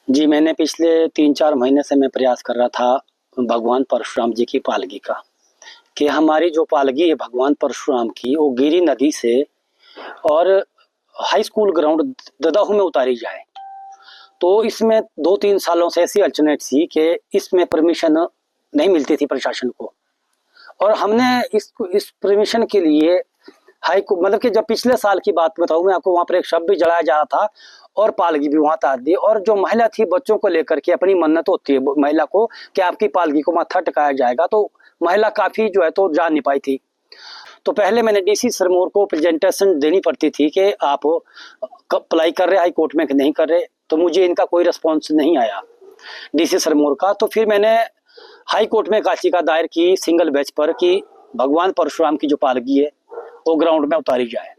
जी, मैंने पिछले 3-4 महीने से मैं प्रयास कर रहा था भगवान परशुराम जी की पालकी का, कि हमारी जो पालकी है भगवान परशुराम की वो गिरि नदी से और हाई स्कूल ग्राउंड ददाहू में उतारी जाए। तो इसमें 2-3 सालों से ऐसी अड़चनें थी कि इसमें परमिशन नहीं मिलती थी प्रशासन को, और हमने इस परमिशन के लिए हाई को मतलब कि जब पिछले साल की बात बताऊं मैं आपको, वहां पर एक शव भी जलाया जा रहा था और पालकी भी वहां उतार दी। और जो महिला थी, बच्चों को लेकर के अपनी मन्नत होती है महिला को कि आपकी पालकी को माथा टिकाया जाएगा, तो महिला काफी जो है तो जा नहीं पाई थी। तो पहले मैंने डीसी सिरमौर को प्रेजेंटेशन देनी पड़ती थी कि आप अप्लाई कर रहे हाई कोर्ट में कि नहीं कर रहे, तो मुझे इनका कोई रिस्पॉन्स नहीं आया डीसी सिरमौर का। तो फिर मैंने हाई कोर्ट में याचिका दायर की सिंगल बेंच पर कि भगवान परशुराम की जो पालकी है वो ग्राउंड में उतारी जाए।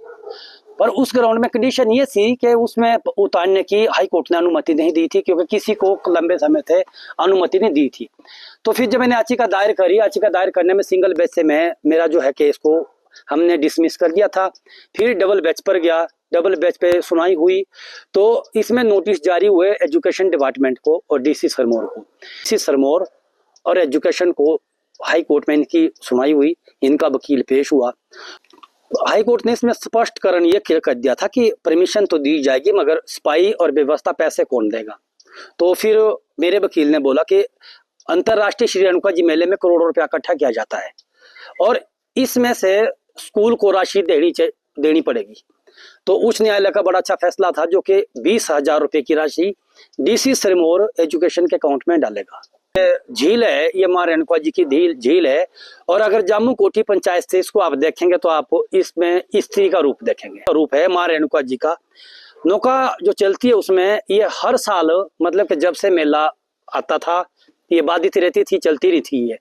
पर उस ग्राउंड में कंडीशन ये थी कि उसमें उतारने की हाई कोर्ट ने अनुमति नहीं दी थी, क्योंकि किसी को लंबे समय से अनुमति नहीं दी थी। तो फिर जब मैंने याचिका दायर करी, याचिका दायर करने में सिंगल बेंच से मेरा जो है केस को हमने डिसमिस कर दिया था। फिर डबल बेंच पर गया, डबल बेंच पे सुनवाई हुई, तो इसमें नोटिस जारी हुए एजुकेशन डिपार्टमेंट को और डीसी सिरमौर को। डीसी सिरमौर और एजुकेशन को हाई कोर्ट में इनकी सुनवाई हुई, इनका वकील पेश हुआ। हाई कोर्ट ने इसमें स्पष्टकरण ये कर दिया था कि परमिशन तो दी जाएगी, मगर सफाई और व्यवस्था पैसे कौन देगा। तो फिर मेरे वकील ने बोला कि अंतरराष्ट्रीय श्री रेणुका जी मेले में करोड़ों रुपया इकट्ठा किया जाता है और इसमें से स्कूल को राशि देनी पड़ेगी। तो उच्च न्यायालय का बड़ा अच्छा फैसला था, जो कि 20,000 रुपए की राशि डीसी सिरमौर एजुकेशन के अकाउंट में डालेगा। झील है, ये मां रेणुका जी की झील है, और अगर जामू कोठी पंचायत से इसको आप देखेंगे तो आप इसमें स्त्री का रूप देखेंगे। रूप है मां रेणुका जी का। नौका जो चलती है उसमें ये हर साल, मतलब कि जब से मेला आता था ये बाधित रहती थी, चलती रही थी। ये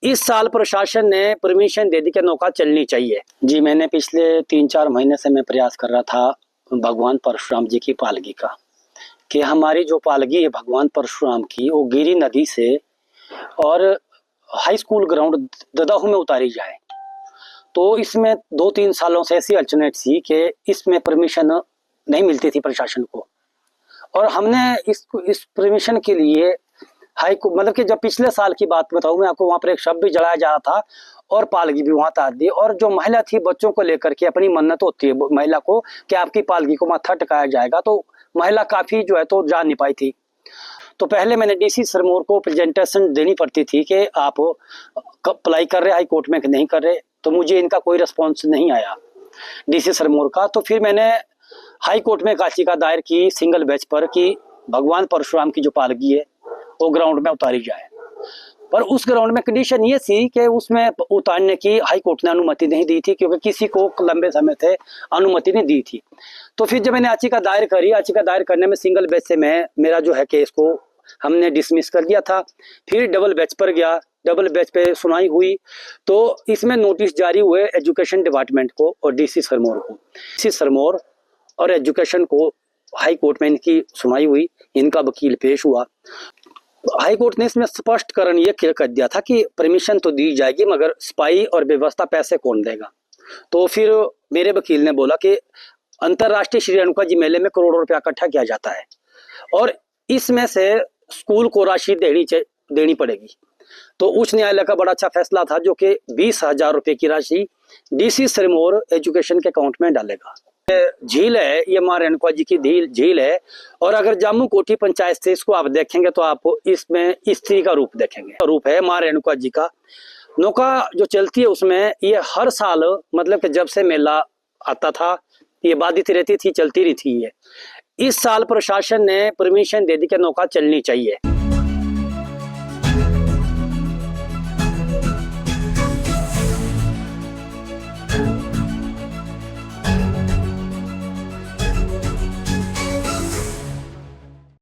इस साल प्रशासन ने परमिशन दे दी कि नौका चलनी चाहिए। जी, मैंने पिछले 3-4 महीने से मैं प्रयास कर रहा था भगवान परशुराम जी की पालकी का, कि हमारी जो पालकी है भगवान परशुराम की वो गिरि नदी से और हाई स्कूल ग्राउंड ददाहू में उतारी जाए। तो इसमें 2-3 सालों से ऐसी अड़चनें थी कि इसमें परमिशन नहीं मिलती थी प्रशासन को, और हमने इस परमिशन के लिए हाई को मतलब कि जब पिछले साल की बात बताऊं मैं आपको, वहां पर एक शव भी जलाया जा रहा था और पालकी भी वहां उतार दी। और जो महिला थी, बच्चों को लेकर के अपनी मन्नत होती है महिला को कि आपकी पालकी को माथा टिकाया जाएगा, तो महिला काफी जो है तो जा नहीं पाई थी। तो पहले मैंने डीसी सिरमौर को प्रेजेंटेशन देनी पड़ती थी कि आप अप्लाई कर रहे हाई कोर्ट में कि नहीं कर रहे, तो मुझे इनका कोई रिस्पॉन्स नहीं आया डीसी सिरमौर का। तो फिर मैंने हाई कोर्ट में याचिका दायर की सिंगल बेंच पर कि भगवान परशुराम की जो पालकी है वो ग्राउंड में उतारी जाए। पर उस ग्राउंड में कंडीशन ये थी कि उसमें उतारने की हाई कोर्ट ने अनुमति नहीं दी थी, क्योंकि किसी को लंबे समय से अनुमति नहीं दी थी। तो फिर जब मैंने याचिका दायर करी, याचिका दायर करने में सिंगल बेंच से मेरा जो है केस को हमने डिसमिस कर दिया था। फिर डबल बेंच पर गया, डबल बेंच पे सुनवाई हुई, तो इसमें नोटिस जारी हुए एजुकेशन डिपार्टमेंट को और डीसी सिरमौर को। डीसी सिरमौर और एजुकेशन को हाई कोर्ट में इनकी सुनवाई हुई, इनका वकील पेश हुआ। हाई कोर्ट ने इसमें स्पष्टकरण ये कर दिया था कि परमिशन तो दी जाएगी, मगर सफाई और व्यवस्था पैसे कौन देगा। तो फिर मेरे वकील ने बोला कि अंतरराष्ट्रीय श्री रेणुका जी मेले में करोड़ों रुपया इकट्ठा किया जाता है और इसमें से स्कूल को राशि देनी पड़ेगी। तो उच्च न्यायालय का बड़ा अच्छा फैसला था, जो कि 20,000 रुपए की राशि डीसी सिरमौर एजुकेशन के अकाउंट में डालेगा। झील है, ये मां रेणुका जी की झील है, और अगर जामू कोठी पंचायत से इसको आप देखेंगे तो आप इसमें स्त्री का रूप देखेंगे। रूप है मां रेणुका जी का। नौका जो चलती है उसमें ये हर साल, मतलब कि जब से मेला आता था ये बाधित रहती थी, चलती रही थी। ये इस साल प्रशासन ने परमिशन दे दी कि नौका चलनी चाहिए।